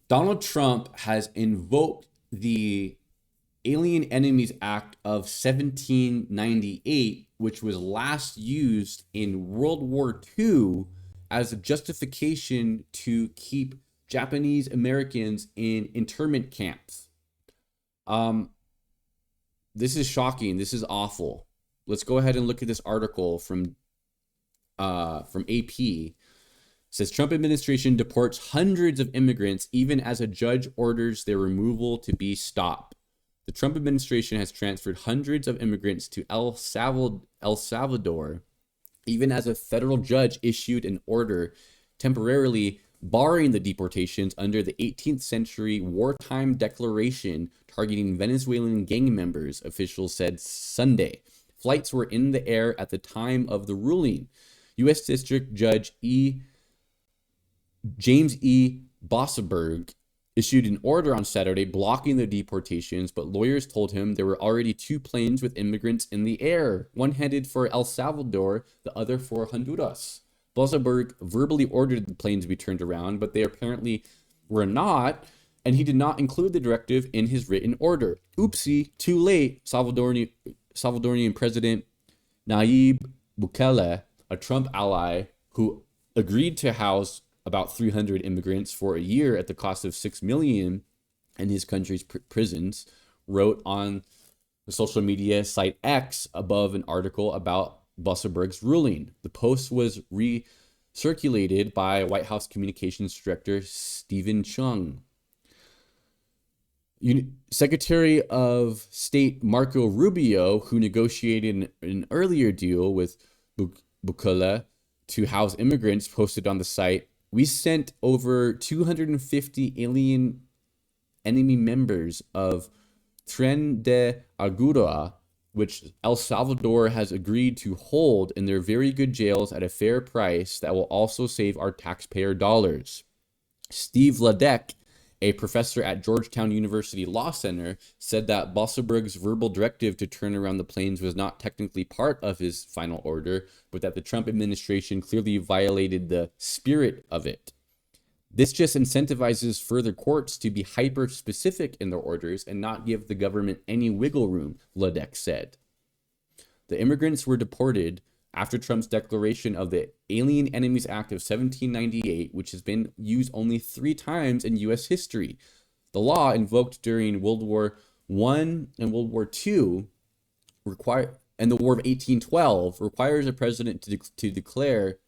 Donald Trump has invoked the Alien Enemies Act of 1798, which was last used in World War II as a justification to keep Japanese Americans in internment camps. Um, this is shocking. This is awful. Let's go ahead and look at this article from AP. It says Trump administration deports hundreds of immigrants even as a judge orders their removal to be stopped. The Trump administration has transferred hundreds of immigrants to El Salvador, even as a federal judge issued an order temporarily barring the deportations under the 18th century wartime declaration targeting Venezuelan gang members, officials said Sunday. Flights were in the air at the time of the ruling. U.S. District Judge James E. Bossenberg issued an order on Saturday blocking the deportations, but lawyers told him there were already two planes with immigrants in the air, one headed for El Salvador, the other for Honduras. Bossenberg verbally ordered the planes be turned around, but they apparently were not, and he did not include the directive in his written order. Oopsie, too late, Salvadorian President Nayib Bukele, a Trump ally who agreed to house about 300 immigrants for a year at the cost of 6 million in his country's prisons, wrote on the social media site X above an article about Bossenberg's ruling. The post was recirculated by White House Communications Director Stephen Chung. Secretary of State Marco Rubio, who negotiated an earlier deal with Bukele to house immigrants, posted on the site, "We sent over 250 alien enemy members of Tren de Aragua, which El Salvador has agreed to hold in their very good jails at a fair price that will also save our taxpayer dollars." Steve Ladek, a professor at Georgetown University Law Center, said that Bossenberg's verbal directive to turn around the planes was not technically part of his final order, but that the Trump administration clearly violated the spirit of it. This just incentivizes further courts to be hyper-specific in their orders and not give the government any wiggle room, Ladek said. The immigrants were deported after Trump's declaration of the Alien Enemies Act of 1798, which has been used only 3 times in U.S. history. The law, invoked during World War I and World War II, and the War of 1812, requires a president to declare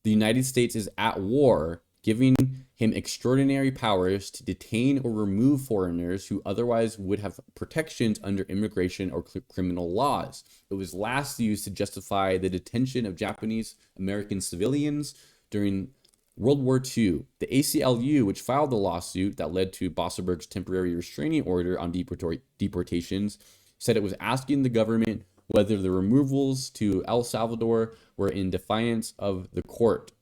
the United States is at war, giving him extraordinary powers to detain or remove foreigners who otherwise would have protections under immigration or criminal laws. It was last used to justify the detention of Japanese American civilians during World War II. The ACLU, which filed the lawsuit that led to Bossenberg's temporary restraining order on deportations, said it was asking the government whether the removals to El Salvador were in defiance of the court.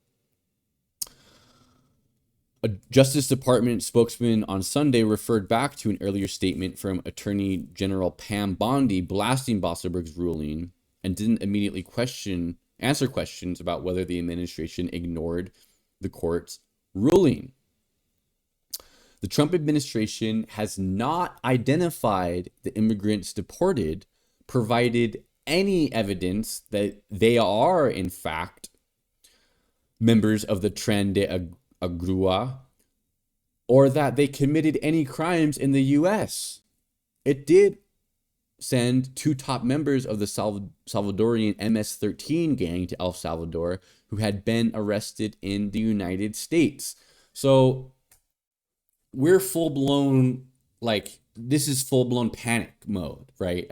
A Justice Department spokesman on Sunday referred back to an earlier statement from Attorney General Pam Bondi blasting Bossenberg's ruling and didn't immediately answer questions about whether the administration ignored the court's ruling. The Trump administration has not identified the immigrants deported, provided any evidence that they are, in fact, members of the Tren de Aragua, or that they committed any crimes in the U.S. It did send 2 top members of the Salvadorian MS-13 gang to El Salvador who had been arrested in the United States. So we're full-blown, this is full-blown panic mode, right?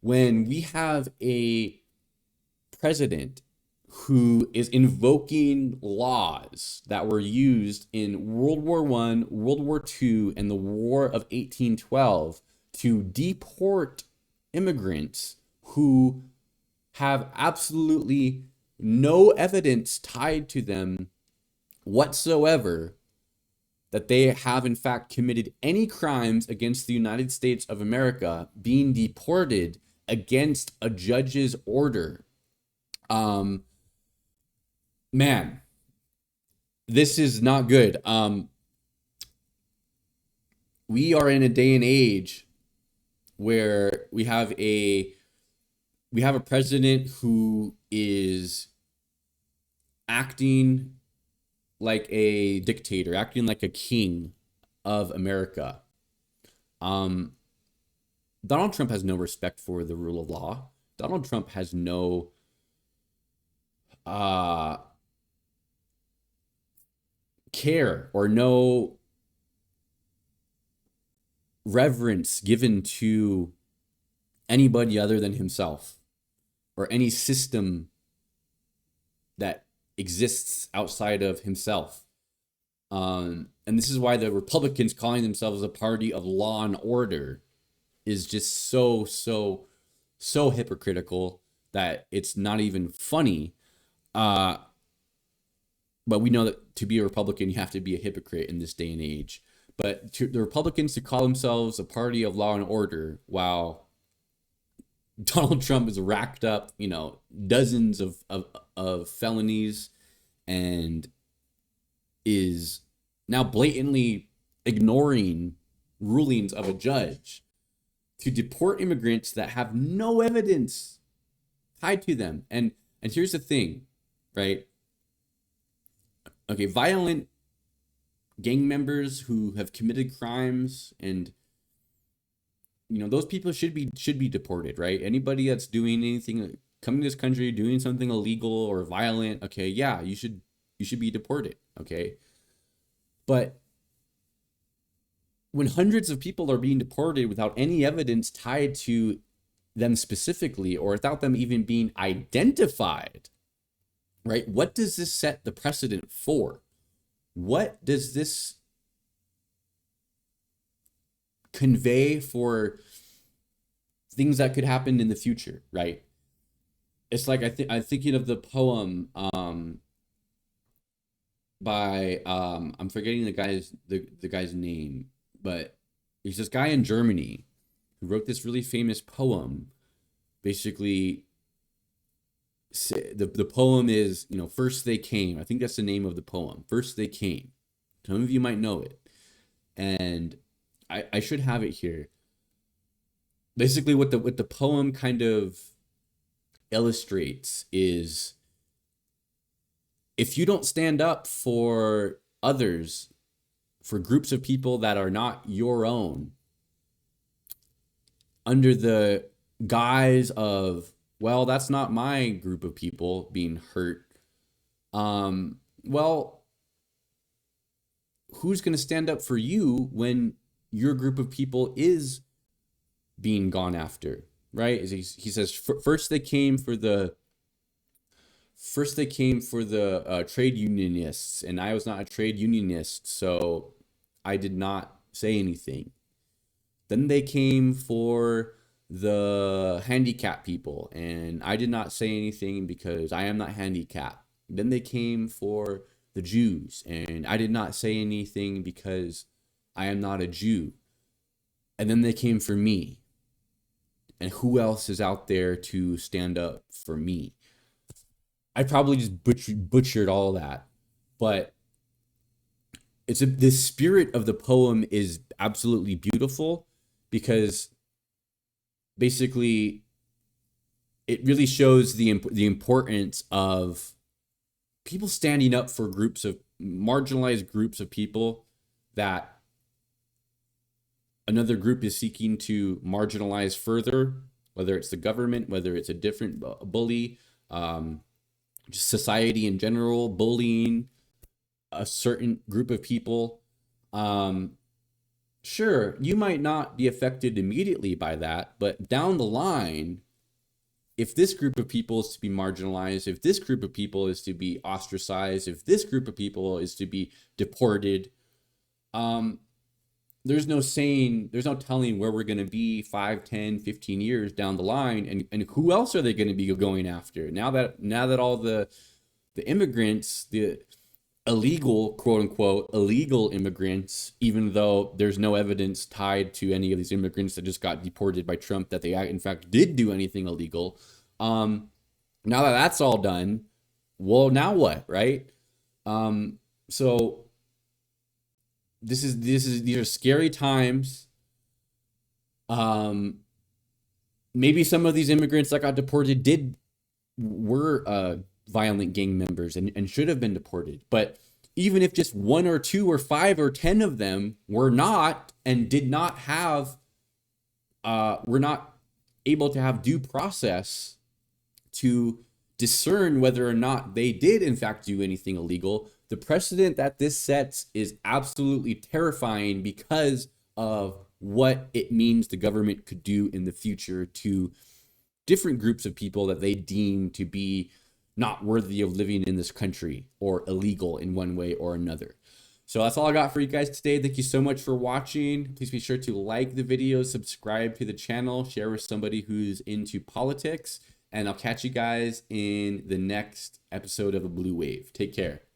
When we have a president who is invoking laws that were used in World War I, World War II, and the War of 1812 to deport immigrants who have absolutely no evidence tied to them whatsoever that they have in fact committed any crimes against the United States of America, being deported against a judge's order. Man, this is not good. we are in a day and age where we have a president who is acting like a dictator, acting like a king of America. Um, Donald Trump has no respect for the rule of law. Donald Trump has no uh, care or no reverence given to anybody other than himself or any system that exists outside of himself. And this is why the Republicans calling themselves a party of law and order is just so hypocritical that it's not even funny. Uh, but we know that to be a Republican, you have to be a hypocrite in this day and age. But to the Republicans to call themselves a party of law and order, while Donald Trump has racked up, dozens of felonies and is now blatantly ignoring rulings of a judge to deport immigrants that have no evidence tied to them. And here's the thing, right? Okay, violent gang members who have committed crimes, and those people should be deported, right? Anybody that's doing anything, coming to this country doing something illegal or violent, okay, yeah, you should be deported, okay? But when hundreds of people are being deported without any evidence tied to them specifically, or without them even being identified, right? What does this set the precedent for? What does this convey for things that could happen in the future, right? It's like I'm thinking of the poem by I'm forgetting the guy's name, but there's this guy in Germany who wrote this really famous poem. Basically, the poem is, first they came. I think that's the name of the poem. First they came. Some of you might know it, and I should have it here. Basically, what the poem kind of illustrates is, if you don't stand up for others, for groups of people that are not your own, under the guise of, well, that's not my group of people being hurt, well, who's going to stand up for you when your group of people is being gone after, right? He says, first they came for the trade unionists, and I was not a trade unionist, so I did not say anything. Then they came for the handicapped people, and I did not say anything because I am not handicapped. Then they came for the Jews, and I did not say anything because I am not a Jew. And then they came for me. And who else is out there to stand up for me? I probably just butchered all that, but the spirit of the poem is absolutely beautiful, because basically it really shows the importance of people standing up for marginalized groups of people that another group is seeking to marginalize further, whether it's the government, whether it's a different bully, just society in general, bullying a certain group of people. Sure, you might not be affected immediately by that, but down the line, if this group of people is to be marginalized, if this group of people is to be ostracized, if this group of people is to be deported, there's no telling where we're going to be 5, 10, 15 years down the line, and who else are they going to be going after now that all the immigrants, the illegal, quote unquote, illegal immigrants, even though there's no evidence tied to any of these immigrants that just got deported by Trump that they in fact did do anything illegal. Now that that's all done, well, now what, right? So these are scary times. Um, Maybe some of these immigrants that got deported were violent gang members and should have been deported. But even if just one or two or five or 10 of them were not and did not have, were not able to have due process to discern whether or not they did in fact do anything illegal, the precedent that this sets is absolutely terrifying because of what it means the government could do in the future to different groups of people that they deem to be not worthy of living in this country or illegal in one way or another. So that's all I got for you guys today. Thank you so much for watching. Please be sure to like the video, subscribe to the channel, share with somebody who's into politics, and I'll catch you guys in the next episode of A Blue Wave. Take care.